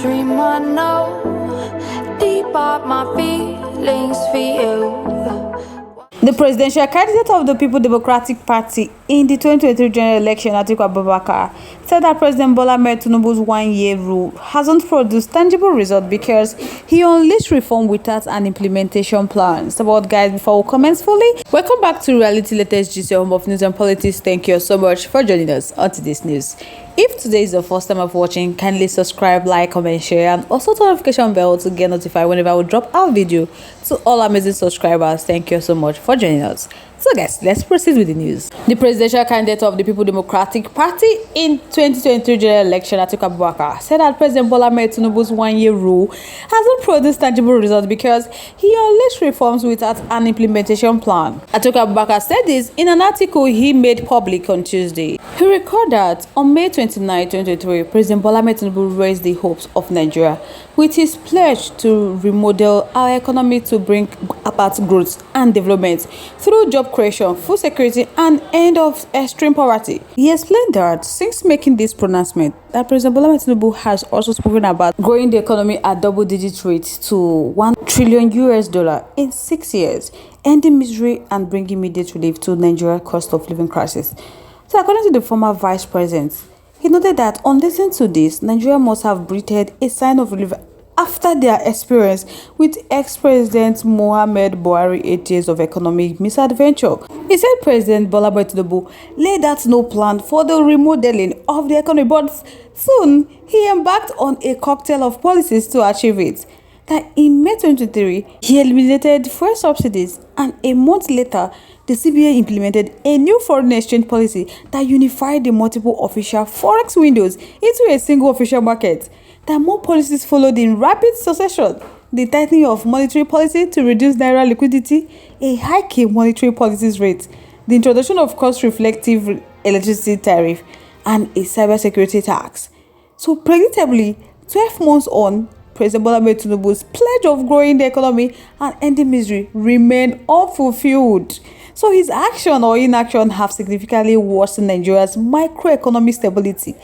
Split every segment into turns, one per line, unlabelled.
dream I know, deep up my feelings for you.
The presidential candidate of the People Democratic Party in the 2023 general election, Atiku, said that President Bola Ahmed Tinubu's one-year rule hasn't produced tangible results because he unleashed reform without an implementation plan. So, but guys, before we comment fully, welcome back to Reality Latest GC, home of news and politics. Thank you so much for joining us on today's news. If today is the first time of watching, kindly subscribe, like, comment, share, and also turn the notification bell to get notified whenever we drop our video. To all amazing subscribers, thank you so much for joining us. So guys, let's proceed with the news. The presidential candidate of the People Democratic Party in 2023 general election, Atiku, said that President Bola Ahmed Tinubu's one-year rule hasn't produced tangible results because he unleashed reforms without an implementation plan. Atiku said this in an article he made public on Tuesday. He recorded that on May 29, 2023, President Bola Ahmed Tinubu raised the hopes of Nigeria with his pledge to remodel our economy to bring about growth and development through job creation, food security, and end of extreme poverty. He explained that since making this pronouncement, that President Bola Ahmed Tinubu has also spoken about growing the economy at double-digit rate to $1 trillion in 6 years, ending misery and bringing immediate relief to Nigeria's cost of living crisis. So, according to the former vice president, he noted that on listening to this, Nigeria must have breathed a sign of relief after their experience with ex-President Muhammad Buhari 8 years of economic misadventure. He said President Bola Ahmed Tinubu laid out no plan for the remodeling of the economy, but soon he embarked on a cocktail of policies to achieve it. That in May 2023, he eliminated fuel subsidies, and a month later, the CBN implemented a new foreign exchange policy that unified the multiple official forex windows into a single official market. That more policies followed in rapid succession: the tightening of monetary policy to reduce naira liquidity, a hike in monetary policies rate, the introduction of cost-reflective electricity tariff, and a cybersecurity tax. So predictably, 12 months on, President Bola Ahmed Tinubu's pledge of growing the economy and ending misery remained unfulfilled. So his action or inaction have significantly worsened Nigeria's microeconomic stability.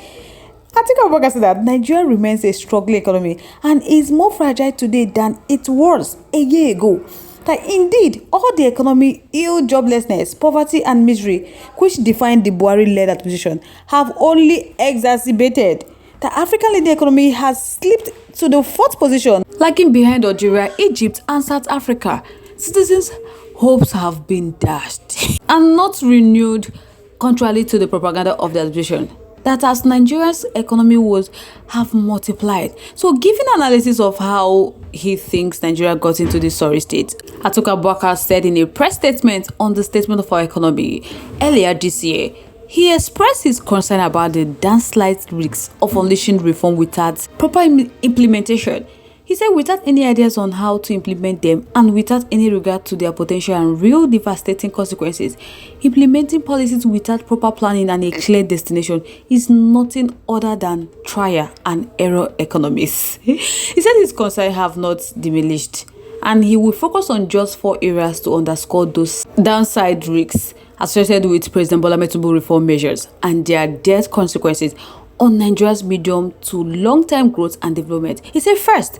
Atiku said that Nigeria remains a struggling economy and is more fragile today than it was a year ago. That indeed, all the economy, ill joblessness, poverty, and misery which defined the Buhari-led administration have only exacerbated. The African leading economy has slipped to the 4th position, lagging behind Algeria, Egypt, and South Africa. Citizens' hopes have been dashed and not renewed, contrary to the propaganda of the administration, that as Nigeria's economy woes have multiplied. So, giving analysis of how he thinks Nigeria got into this sorry state, Atiku said in a press statement on the statement of our economy earlier this year, he expressed his concern about the downside risks of unleashing reform without proper implementation. He said without any ideas on how to implement them and without any regard to their potential and real devastating consequences, implementing policies without proper planning and a clear destination is nothing other than trial and error economics. He said his concerns have not diminished, and he will focus on just 4 areas to underscore those downside risks associated with President Bola Ahmed Tinubu reform measures and their direct consequences on Nigeria's medium to long-term growth and development. He said first,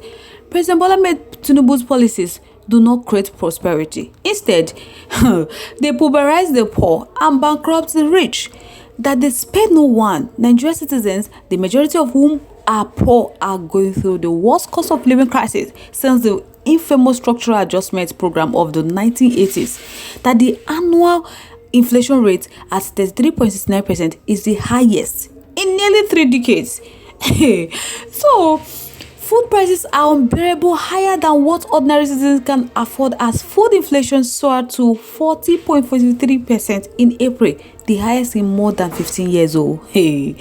President Bola Ahmed Tinubu's policies do not create prosperity. Instead, they pulverize the poor and bankrupt the rich. That they spare no one. Nigerian citizens, the majority of whom are poor, are going through the worst cost of living crisis since the infamous structural adjustment program of the 1980s. That the annual inflation rate at 33.69% is the highest in nearly 3 decades. So, food prices are unbearable, higher than what ordinary citizens can afford, as food inflation soared to 40.43% in April, the highest in more than 15 years old. He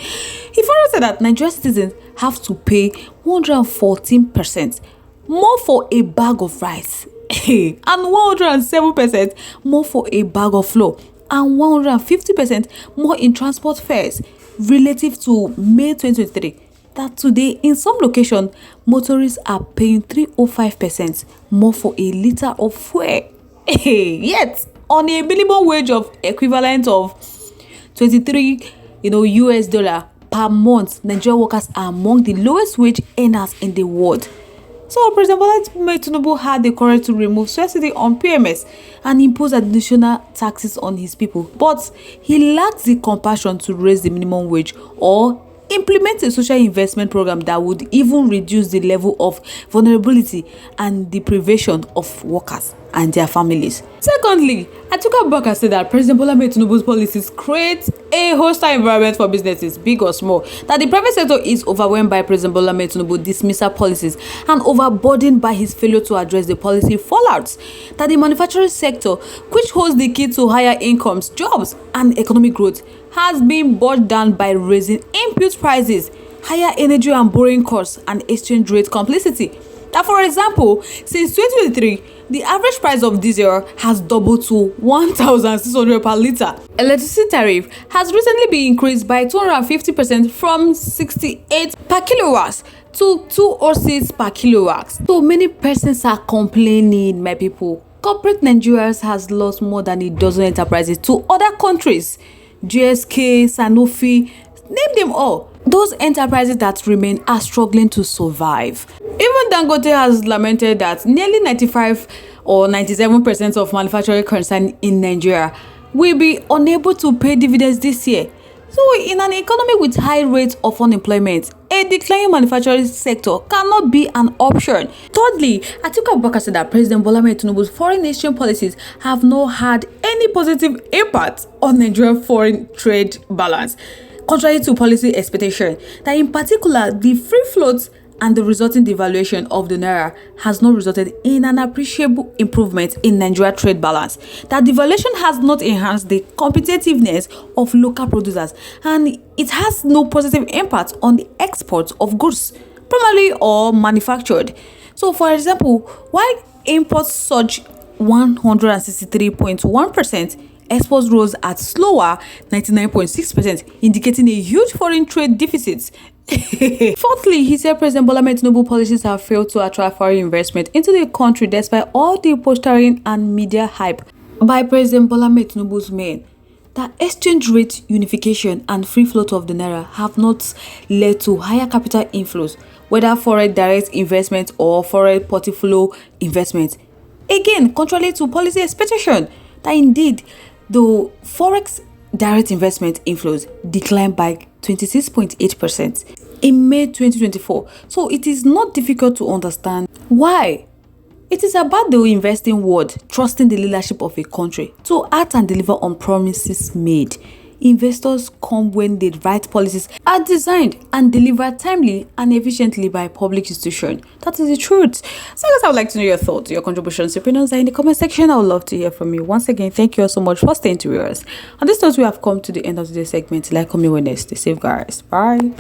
further said that Nigerian citizens have to pay 114% more for a bag of rice and 107% more for a bag of flour and 150% more in transport fares relative to May 2023. That today, in some locations, motorists are paying 305% more for a liter of fuel. Yet, on a minimum wage of equivalent of $23, US dollar per month, Nigerian workers are among the lowest wage earners in the world. So President Bola Tinubu had the courage to remove subsidy on PMS and impose additional taxes on his people, but he lacked the compassion to raise the minimum wage or implement a social investment program that would even reduce the level of vulnerability and deprivation of workers and their families. Secondly, Atiku said that President Bola Tinubu's policies create a hostile environment for businesses, big or small, that the private sector is overwhelmed by President Bola Tinubu's dismissal policies and overburdened by his failure to address the policy fallouts, that the manufacturing sector, which holds the key to higher incomes, jobs, and economic growth, has been bogged down by raising input prices, higher energy and borrowing costs, and exchange rate complicity. That, for example, since 2023, the average price of diesel has doubled to 1,600 per litre. Electricity tariff has recently been increased by 250% from 68 per kilowatts to 206 per kilowatts. So many persons are complaining, my people. Corporate Nigeria has lost more than a dozen enterprises to other countries. GSK, Sanofi, name them all. Those enterprises that remain are struggling to survive. Even Dangote has lamented that nearly 95 or 97% of manufacturing concern in Nigeria will be unable to pay dividends this year. So in an economy with high rates of unemployment, a declining manufacturing sector cannot be an option. Thirdly, Atiku said that President Bola Tinubu's foreign exchange policies have not had any positive impact on Nigeria's foreign trade balance, contrary to policy expectation, that in particular the free float and the resulting devaluation of the naira has not resulted in an appreciable improvement in Nigeria's trade balance, that devaluation has not enhanced the competitiveness of local producers, and it has no positive impact on the export of goods, primarily or manufactured. So, for example, while imports surged 163.1%, exports rose at slower 99.6%, indicating a huge foreign trade deficit. Fourthly, he said President Bola Tinubu policies have failed to attract foreign investment into the country despite all the posturing and media hype by President Bola Tinubu's men. That exchange rate unification and free float of the naira have not led to higher capital inflows, whether foreign direct investment or foreign portfolio investment. Again, contrary to policy expectation, that indeed the forex direct investment inflows declined by 26.8% in May 2024. So it is not difficult to understand why. It is about the investing world trusting the leadership of a country to act and deliver on promises made. Investors come when the right policies are designed and delivered timely and efficiently by public institutions. That is the truth. So guys, I would like to know your thoughts, your contributions, your opinions are in the comment section. I would love to hear from you. Once again, thank you all so much for staying to us. On this note, we have come to the end of today's segment. Like, come here, Wednesday. Safe guys. Bye.